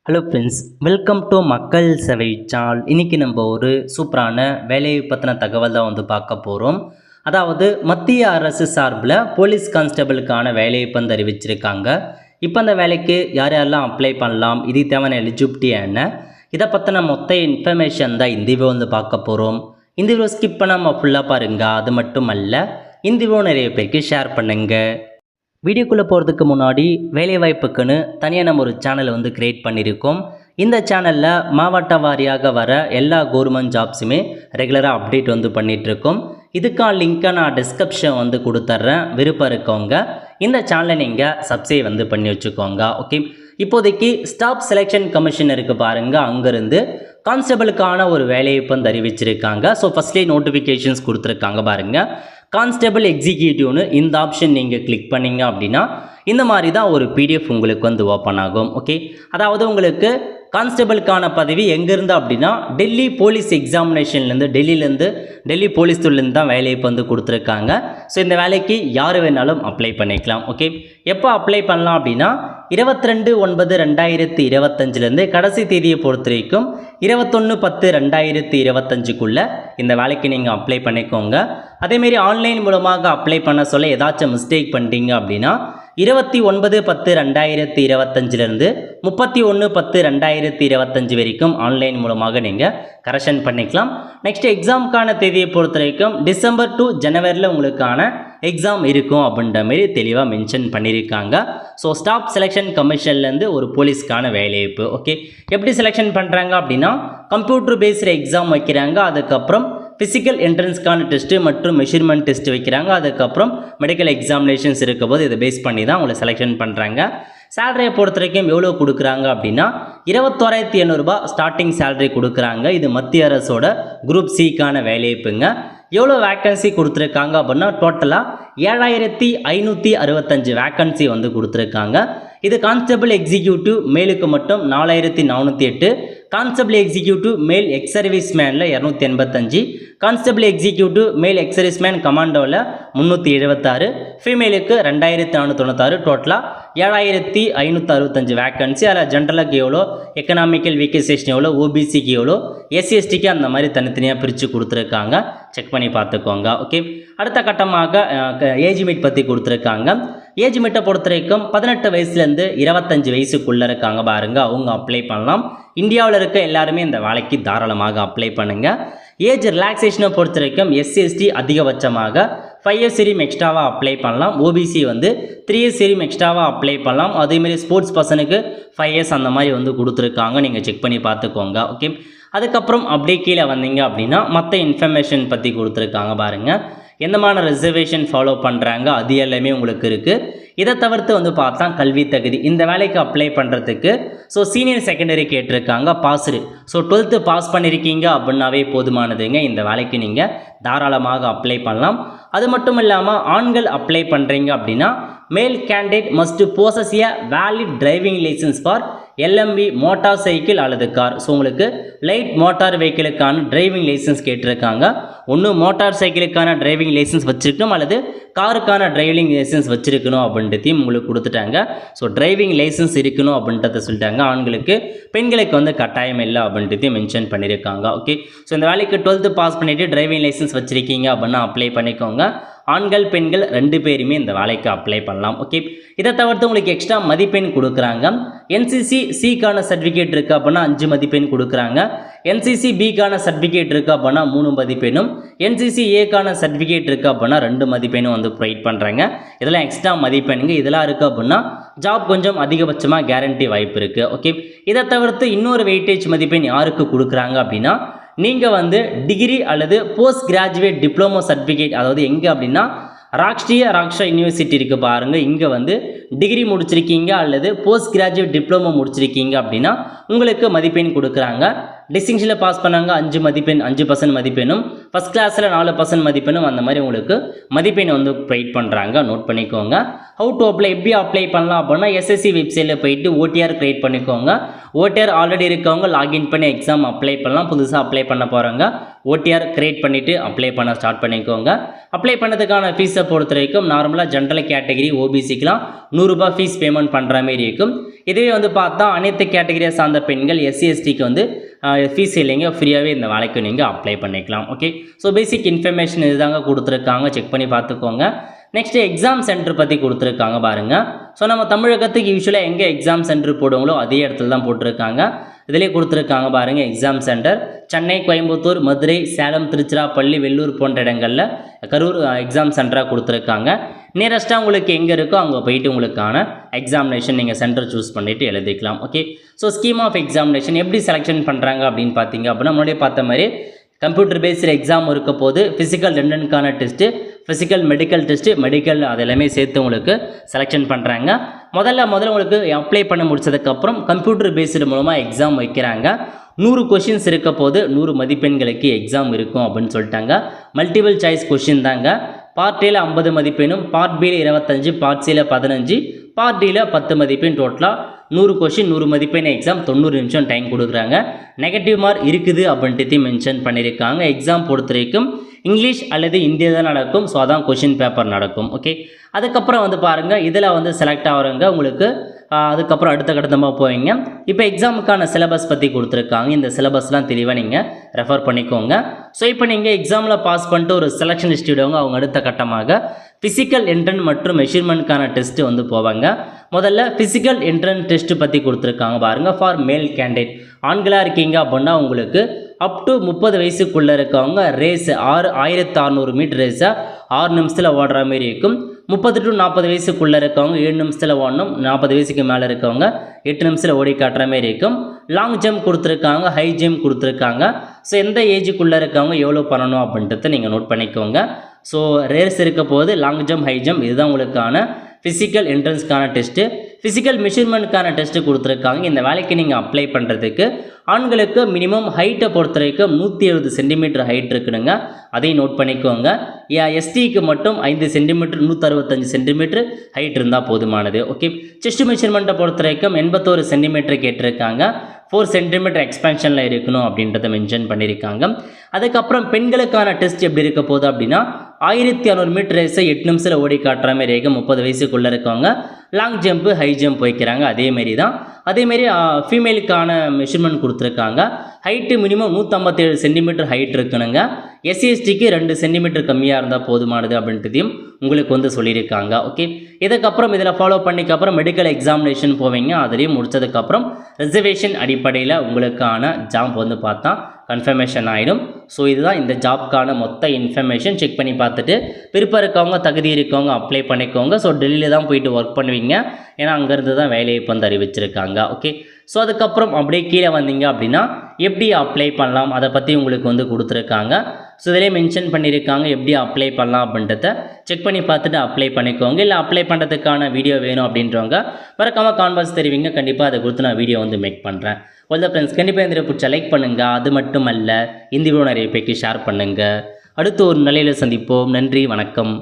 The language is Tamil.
ஹலோ ஃப்ரெண்ட்ஸ், வெல்கம் டு மக்கள் சேவை சேனல். இன்றைக்கி நம்ம ஒரு சூப்பரான வேலையை பற்றின தகவல் தான் பார்க்க போகிறோம். அதாவது மத்திய அரசு சார்பில் போலீஸ் கான்ஸ்டபிளுக்கான வேலையை அறிவிச்சிருக்காங்க. இப்போ அந்த வேலைக்கு யார் யாரெல்லாம் அப்ளை பண்ணலாம், இது தேவையான எலிஜிபிலிட்டி என்ன, இதை பற்றின மொத்த இன்ஃபர்மேஷன் தான் இந்த வீடியோ பார்க்க போகிறோம். இந்த வீடியோ ஸ்கிப் பண்ணாமல் ஃபுல்லாக பாருங்கள். அது மட்டும் அல்ல, இந்த வீடியோ நிறைய பேருக்கு ஷேர் பண்ணுங்கள். வீடியோக்குள்ளே போகிறதுக்கு முன்னாடி வேலைவாய்ப்புக்குன்னு தனியாக நம்ம ஒரு சேனலை க்ரியேட் பண்ணியிருக்கோம். இந்த சேனலில் மாவட்ட வாரியாக வர எல்லா கவர்மெண்ட் ஜாப்ஸுமே ரெகுலராக அப்டேட் பண்ணிகிட்ருக்கோம். இதுக்கான லிங்க்கை நான் டிஸ்கிரிப்ஷன் கொடுத்துட்றேன். விருப்பம் இருக்கவங்க இந்த சேனலை நீங்கள் சப்ஸ்கிரைப் பண்ணி வச்சுக்கோங்க. ஓகே, இப்போதைக்கு ஸ்டாஃப் செலெக்ஷன் கமிஷன் இருக்குது பாருங்கள், அங்கேருந்து கான்ஸ்டபிளுக்கான ஒரு வேலையை அறிவிச்சிருக்காங்க. ஸோ ஃபஸ்ட்லேயே நோட்டிஃபிகேஷன்ஸ் கொடுத்துருக்காங்க பாருங்கள். கான்ஸ்டபிள் எக்ஸிக்யூட்டிவ்னு இந்த ஆப்ஷன் நீங்கள் கிளிக் பண்ணிங்க அப்படின்னா இந்த மாதிரி தான் ஒரு பிடிஎஃப் உங்களுக்கு ஓப்பன் ஆகும். ஓகே, அதாவது உங்களுக்கு கான்ஸ்டபிளுக்கான பதவி எங்கேருந்து அப்படின்னா டெல்லி போலீஸ் எக்ஸாமினேஷன்லேருந்து டெல்லி போலீஸ் துறையிலேருந்து தான் வேலையை கொடுத்துருக்காங்க. ஸோ இந்த வேலைக்கு யார் வேணாலும் அப்ளை பண்ணிக்கலாம். ஓகே, எப்போ அப்ளை பண்ணலாம் அப்படின்னா 22/9/2025 கடைசி தேதியை பொறுத்த வரைக்கும் 21/10/2025 இந்த வேலைக்கு நீங்கள் அப்ளை பண்ணிக்கோங்க. அதேமாரி ஆன்லைன் மூலமாக அப்ளை பண்ண சொல்ல ஏதாச்சும் மிஸ்டேக் பண்ணிட்டீங்க அப்படின்னா 29/10/2025 31/10/2025 வரைக்கும் ஆன்லைன் மூலமாக நீங்கள் கரெக்ஷன் பண்ணிக்கலாம். நெக்ஸ்ட் எக்ஸாமுக்கான தேதியை பொறுத்த வரைக்கும் டிசம்பர் டு ஜனவரியில் உங்களுக்கான எக்ஸாம் இருக்கும் அப்படின்ற மாரி தெளிவாக மென்ஷன் பண்ணியிருக்காங்க. ஸோ ஸ்டாஃப் செலெக்ஷன் கமிஷன்லேருந்து ஒரு போலீஸ்க்கான வேலைவாய்ப்பு. ஓகே, எப்படி செலெக்ஷன் பண்ணுறாங்க அப்படின்னா கம்ப்யூட்டர் பேஸ்டு எக்ஸாம் வைக்கிறாங்க. அதுக்கப்புறம் ஃபிசிக்கல் என்ட்ரன்ஸ்க்கான டெஸ்ட்டு மற்றும் மெஷர்மெண்ட் டெஸ்ட் வைக்கிறாங்க. அதுக்கப்புறம் மெடிக்கல் எக்ஸாமினேஷன்ஸ் இருக்கும் போது இதை பேஸ் பண்ணி தான் உங்களை செலெக்ஷன் பண்ணுறாங்க. சேலரியை பொறுத்த வரைக்கும் எவ்வளோ கொடுக்குறாங்க அப்படின்னா 21,800 ஸ்டார்டிங் சேலரி கொடுக்குறாங்க. இது மத்திய அரசோட குரூப் சிக்கான வேலைவாய்ப்புங்க. எவ்வளோ வேக்கன்சி கொடுத்துருக்காங்க அப்படின்னா டோட்டலாக 7,565 வேக்கன்சி கொடுத்துருக்காங்க. இது கான்ஸ்டபிள் எக்ஸிக்யூட்டிவ் மேலுக்கு மட்டும் 4,408, கான்ஸ்டபிள் எக்ஸிக்யூட்டிவ் மேல் எக்ஸ் சர்வீஸ் மேனில் 285, கான்ஸ்டபிள் எக்ஸிக்யூட்டிவ் மேல் எக்ஸ் சர்வீஸ் மேன் கமாண்டோவில் 376, ஃபீமேலுக்கு 2,496, டோட்டலாக 7,565 வேக்கன்சி. அதில் ஜென்ரலுக்கு எவ்வளோ, எக்கனாமிக்கல் வீக்கர் செக்ஷன் எவ்வளோ, ஓபிசிக்கு எவ்வளோ, எஸ்சிஎஸ்டிக்கு அந்த மாதிரி தனித்தனியாக பிரித்து கொடுத்துருக்காங்க. செக் பண்ணி பார்த்துக்கோங்க. ஓகே, அடுத்த கட்டமாக ஏஜ் மீட் பற்றி கொடுத்துருக்காங்க. ஏஜ் மீட்டை பொறுத்த வரைக்கும் 18 வயசுலேருந்து 25 வயசுக்குள்ளே இருக்காங்க பாருங்கள், அவங்க அப்ளை பண்ணலாம். இந்தியாவில் இருக்க எல்லாருமே இந்த வேலைக்கு தாராளமாக அப்ளை பண்ணுங்கள். ஏஜ் ரிலாக்ஸேஷனை பொறுத்த வரைக்கும் எஸ்சிஎஸ்டி அதிகபட்சமாக 5 இயர்ஸ் வரையும் எக்ஸ்ட்ராவாக அப்ளை பண்ணலாம். ஓபிசி 3 இயர்ஸ் வரையும் எக்ஸ்ட்ராவாக அப்ளை பண்ணலாம். அதேமாரி ஸ்போர்ட்ஸ் பர்சனுக்கு 5 இயர்ஸ் அந்த மாதிரி கொடுத்துருக்காங்க. நீங்கள் செக் பண்ணி பார்த்துக்கோங்க. ஓகே, அதுக்கப்புறம் அப்படியே கீழே வந்தீங்க அப்படின்னா மற்ற இன்ஃபர்மேஷன் பற்றி கொடுத்துருக்காங்க பாருங்கள். எந்த மாதிரி ரிசர்வேஷன் ஃபாலோ பண்ணுறாங்க அது எல்லாமே உங்களுக்கு இருக்குது. இதை தவிர்த்து பார்த்தா கல்வி தகுதி இந்த வேலைக்கு அப்ளை பண்ணுறதுக்கு ஸோ சீனியர் செகண்டரி கேட்டிருக்காங்க, பாஸ்டு. ஸோ 12th பாஸ் பண்ணியிருக்கீங்க அப்படின்னாவே போதுமானதுங்க. இந்த வேலைக்கு நீங்கள் தாராளமாக அப்ளை பண்ணலாம். அது மட்டும் இல்லாமல் ஆண்கள் அப்ளை பண்ணுறீங்க அப்படின்னா male candidate must possess a valid driving licence for LMV motor cycle அல்லது கார். ஸோ உங்களுக்கு லைட் மோட்டார் வெஹிக்கிளுக்கான டிரைவிங் லைசன்ஸ் கேட்டிருக்காங்க. ஒன்று மோட்டார் சைக்கிளுக்கான டிரைவிங் லைசன்ஸ் வச்சுருக்கணும் அல்லது காருக்கான டிரைவிங் லைசன்ஸ் வச்சுருக்கணும் அப்படின்றதையும் உங்களுக்கு கொடுத்துட்டாங்க. ஸோ டிரைவிங் லைசன்ஸ் இருக்கணும் அப்படின்றத சொல்லிட்டாங்க. ஆண்களுக்கு, பெண்களுக்கு கட்டாயம் இல்லை அப்படின்றதையும் மென்ஷன் பண்ணியிருக்காங்க. ஓகே, ஸோ இந்த வேலைக்கு 12th பாஸ் பண்ணிவிட்டு டிரைவிங் லைசன்ஸ் வச்சுருக்கீங்க அப்படின்னா அப்ளை பண்ணிக்கோங்க. ஆண்கள் பெண்கள் 2 பேருமே இந்த வேலைக்கு அப்ளை பண்ணலாம். ஓகே, இதை தவிர்த்து உங்களுக்கு எக்ஸ்ட்ரா மதிப்பெண் கொடுக்குறாங்க. என்சிசி சிக்கான சர்டிஃபிகேட் இருக்குது அப்படின்னா 5 மதிப்பெண் கொடுக்குறாங்க. என்சிசி பிக்கான சர்டிஃபிகேட் இருக்குது அப்படின்னா 3 மதிப்பெண்ணும், என்சிசி ஏக்கான சர்டிஃபிகேட் இருக்குது அப்படின்னா 2 மதிப்பெண்ணும் ப்ரொவைட் பண்ணுறாங்க. இதெல்லாம் எக்ஸ்ட்ரா மதிப்பெண்ணுங்க. இதெல்லாம் இருக்குது அப்படின்னா ஜாப் கொஞ்சம் அதிகபட்சமாக கேரண்டி வாய்ப்பு இருக்குது. ஓகே, இதை தவிர்த்து இன்னொரு வெயிட்டேஜ் மதிப்பெண் யாருக்கு கொடுக்குறாங்க அப்படின்னா நீங்கள் டிகிரி அல்லது போஸ்ட் கிராஜுவேட் டிப்ளமோ சர்டிஃபிகேட், அதாவது எங்கே அப்படின்னா ராஷ்ட்ரா யூனிவர்சிட்டி இருக்குது பாருங்கள், இங்கே டிகிரி முடிச்சிருக்கீங்க அல்லது போஸ்ட் கிராஜுவேட் டிப்ளமோ முடிச்சிருக்கீங்க அப்படின்னா உங்களுக்கு மதிப்பெண் கொடுக்குறாங்க. டிஸ்டிங்ஷனில் பாஸ் பண்ணாங்க 5 மதிப்பெண், 5% மதிப்பெண்ணும், ஃபஸ்ட் கிளாஸில் 4% மதிப்பெண்ணும், அந்த மாதிரி உங்களுக்கு மதிப்பெண் ப்ரொவைட் பண்ணுறாங்க. நோட் பண்ணிக்கோங்க. ஹவு டு அப்ளை, எப்படி அப்ளை பண்ணலாம் அப்படின்னா எஸ்எஸ்சி வெப்சைட்டில் போயிட்டு ஓடிஆர் க்ரியேட் பண்ணிக்கோங்க. ஓடிஆர் ஆல்ரெடி இருக்கவங்க லாகின் பண்ணி எக்ஸாம் அப்ளை பண்ணலாம். புதுசாக அப்ளை பண்ண போகிறவங்க ஓடிஆர் க்ரியேட் பண்ணிவிட்டு அப்ளை பண்ண ஸ்டார்ட் பண்ணிக்கோங்க. அப்ளை பண்ணதுக்கான ஃபீஸை பொறுத்த வரைக்கும் நார்மலாக ஜென்ரல் கேட்டகரி ஓபிசிக்கெலாம் 100 ரூபாய் ஃபீஸ் பேமெண்ட் பண்ணுற மாதிரி இருக்கும். இதுவே வந்து பார்த்தா அனைத்து கேட்டகரியை சார்ந்த பெண்கள் எஸ்சி எஸ்டிக்கு வந்து ஃபீஸ் இல்லைங்க, ஃப்ரீயாகவே இந்த வேலைக்கு நீங்கள் அப்ளை பண்ணிக்கலாம். ஓகே, ஸோ பேசிக் இன்ஃபர்மேஷன் இதுதாங்க கொடுத்துருக்காங்க, செக் பண்ணி பார்த்துக்கோங்க. நெக்ஸ்ட்டு எக்ஸாம் சென்டர் பற்றி கொடுத்துருக்காங்க பாருங்கள். ஸோ நம்ம தமிழகத்துக்கு யூஸ்வலாக எங்கே எக்ஸாம் சென்டர் போடுவாங்களோ அதே இடத்துல தான் போட்டிருக்காங்க. இதிலே கொடுத்துருக்காங்க பாருங்கள், எக்ஸாம் சென்டர் சென்னை, கோயம்புத்தூர், மதுரை, சேலம், திருச்சிராப்பள்ளி, வெள்ளூர் போன்ற இடங்களில் கரூர் எக்ஸாம் சென்டராக கொடுத்துருக்காங்க. நியரஸ்ட்டாக உங்களுக்கு எங்கே இருக்கோ அங்கே போயிட்டு உங்களுக்கான எக்ஸாமினேஷன் நீங்கள் சென்டர் சூஸ் பண்ணிவிட்டு எழுதிக்கலாம். Okay, so scheme of examination எப்படி செலெக்ஷன் பண்ணுறாங்க அப்படின்னு பார்த்தீங்க அப்படின்னா, முன்னாடியே பார்த்த மாதிரி கம்ப்யூட்டர் பேஸ்டு எக்ஸாம் இருக்க போது ஃபிசிக்கல் ரெண்டுக்கான test, physical medical test, medical அது எல்லாமே சேர்த்து உங்களுக்கு செலெக்ஷன் பண்ணுறாங்க. முதல்ல உங்களுக்கு அப்ளை பண்ண முடிச்சதுக்கப்புறம் கம்ப்யூட்டர் பேஸ்டு மூலமாக எக்ஸாம் வைக்கிறாங்க. 100 கொஷின்ஸ் இருக்க போது 100 மதிப்பெண்களுக்கு எக்ஸாம் இருக்கும் அப்படின்னு சொல்லிட்டாங்க. மல்டிபிள் சாய்ஸ் கொஷின் தாங்க. பார்ட் ஏல 50 மதிப்பெண்ணும், பார்ட் பியில் 25, பார்ட் சியில் 15, பார்ட் டியில் 10 மதிப்பெண். டோட்டலாக 100 கொஷின் 100 மதிப்பெண் எக்ஸாம், 90 நிமிஷம் டைம் கொடுக்குறாங்க. நெகட்டிவ் மார்க் இருக்குது அப்படின்ட்டு மென்ஷன் பண்ணியிருக்காங்க. எக்ஸாம் பொறுத்த வரைக்கும் இங்கிலீஷ் அல்லது ஹிந்தி தான் நடக்கும். ஸோ அதான் கொஷின் பேப்பர் நடக்கும். ஓகே, அதுக்கப்புறம் வந்து பாருங்கள், இதில் வந்து செலக்ட் ஆகிறவங்க உங்களுக்கு அதுக்கப்புறம் அடுத்த கட்டமாக போவீங்க. இப்போ எக்ஸாமுக்கான சிலபஸ் பற்றி கொடுத்துருக்காங்க. இந்த சிலபஸ்லாம் தெளிவாக நீங்கள் ரெஃபர் பண்ணிக்கோங்க. ஸோ இப்போ நீங்கள் எக்ஸாமில் பாஸ் பண்ணிட்டு ஒரு செலெக்ஷன் லிஸ்ட் விடுவாங்க. அவங்க அடுத்த கட்டமாக ஃபிசிக்கல் என்ட்ரன் மற்றும் மெஷர்மெண்ட்கான டெஸ்ட்டு வந்து போவாங்க. முதல்ல ஃபிசிக்கல் என்ட்ரன் டெஸ்ட்டு பற்றி கொடுத்துருக்காங்க பாருங்கள். ஃபார் மேல் கேண்டிடேட், ஆண்களாக இருக்கீங்க அப்படின்னா உங்களுக்கு அப் டு 30 வயசுக்குள்ளே இருக்கவங்க ரேஸ் 1600 மீட்டர் ரேஸை 6 நிமிஷத்தில் ஓடுற மாதிரி இருக்கும். 30 to 40 வயசுக்குள்ளே இருக்கவங்க 7 நிமிஷத்தில் ஓடணும். 40 வயசுக்கு மேலே இருக்கவங்க 8 நிமிஷத்தில் ஓடி காட்டுற மாதிரி இருக்கும். லாங் ஜம்ப் கொடுத்துருக்காங்க, ஹை ஜம்ப் கொடுத்துருக்காங்க. ஸோ எந்த ஏஜுக்குள்ளே இருக்கவங்க எவ்வளோ பண்ணணும் அப்படின்றத நீங்கள் நோட் பண்ணிக்கோங்க. ஸோ ரேஸ் இருக்க போது லாங் ஜம்ப், ஹை ஜம்ப் இதுதான் உங்களுக்கான ஃபிசிக்கல் என்ட்ரன்ஸ்க்கான டெஸ்ட்டு. ஃபிசிக்கல் மெஷர்மெண்ட்க்கான டெஸ்ட்டு கொடுத்துருக்காங்க. இந்த வேலைக்கு நீங்கள் அப்ளை பண்ணுறதுக்கு ஆண்களுக்கு மினிமம் ஹைட்டை பொறுத்த வரைக்கும் 170 சென்டிமீட்டர் ஹைட் இருக்குதுங்க, அதையும் நோட் பண்ணிக்கோங்க. எஸ்டிக்கு மட்டும் 5 சென்டிமீட்டர் 165 சென்டிமீட்டர் ஹைட் இருந்தால் போதுமானது. ஓகே, செஸ்ட் மெஷர்மெண்ட்டை பொறுத்த வரைக்கும் 81 சென்டிமீட்டர் கேட்டிருக்காங்க. 4 சென்டிமீட்டர் எக்ஸ்பேன்ஷனில் இருக்கணும் அப்படின்றத மென்ஷன் பண்ணியிருக்காங்க. அதுக்கப்புறம் பெண்களுக்கான டெஸ்ட் எப்படி இருக்க போகுது அப்படின்னா 1600 மீட்டர் ரேஸை 8 நிமிஷத்தில் ஓடி காட்டுற மாதிரி இருக்கும். 30 வயசுக்குள்ளே இருக்கவங்க லாங் ஜம்ப்பு, ஹை ஜம்ப் வைக்கிறாங்க. அதேமாரி தான். அதேமாரி ஃபீமேலுக்கான மெஷர்மெண்ட் கொடுத்துருக்காங்க. ஹைட்டு மினிமம் 157 சென்டிமீட்டர் ஹைட் இருக்கணுங்க. எஸ்சிஎஸ்டிக்கு 2 சென்டிமீட்டர் கம்மியாக இருந்தால் போதுமானது அப்படின்றதையும் உங்களுக்கு வந்து சொல்லியிருக்காங்க. ஓகே, இதுக்கப்புறம் இதில் ஃபாலோ பண்ணிக்கப்புறம் மெடிக்கல் எக்ஸாமினேஷன் போவீங்க. அதுலேயும் முடித்ததுக்கப்புறம் ரிசர்வேஷன் அடிப்படையில் உங்களுக்கான ஜாப் வந்து பார்த்தா கன்ஃபர்மேஷன் ஆகிடும். ஸோ இதுதான் இந்த ஜாப்க்கான மொத்த இன்ஃபர்மேஷன். செக் பண்ணி பார்த்துட்டு விருப்பம் இருக்கவங்க, தகுதி இருக்கவங்க அப்ளை பண்ணிக்கோங்க. ஸோ டெல்லியில் தான் போயிட்டு ஒர்க் பண்ணுவீங்க, ஏன்னா அங்கேருந்து தான் வேலையை இப்போ வந்து அறிவிச்சிருக்காங்க. ஓகே, ஸோ அதுக்கப்புறம் அப்படியே கீழே வந்தீங்க அப்படின்னா எப்படி அப்ளை பண்ணலாம் அதை பற்றி உங்களுக்கு வந்து கொடுத்துருக்காங்க. ஸோ இதிலே மென்ஷன் பண்ணியிருக்காங்க எப்படி அப்ளை பண்ணலாம் அப்படின்றத செக் பண்ணி பார்த்துட்டு அப்ளை பண்ணிக்கோங்க. இல்லை அப்ளை பண்ணுறதுக்கான வீடியோ வேணும் அப்படின்றவங்க மறக்காமல் கான்வர்ஸ் தெரிவிங்க. கண்டிப்பாக அதை கொடுத்து நான் வீடியோ வந்து மேக் பண்ணுறேன். ஒருத்த ஃப்ரெண்ட்ஸ் கண்டிப்பாக இந்த வீடியோ பிடிச்சா லைக் பண்ணுங்கள். அது மட்டும் அல்ல, இந்த வீடியோ நிறைய பேருக்கு ஷேர் பண்ணுங்கள். அடுத்து ஒரு நிலையில் சந்திப்போம். நன்றி, வணக்கம்.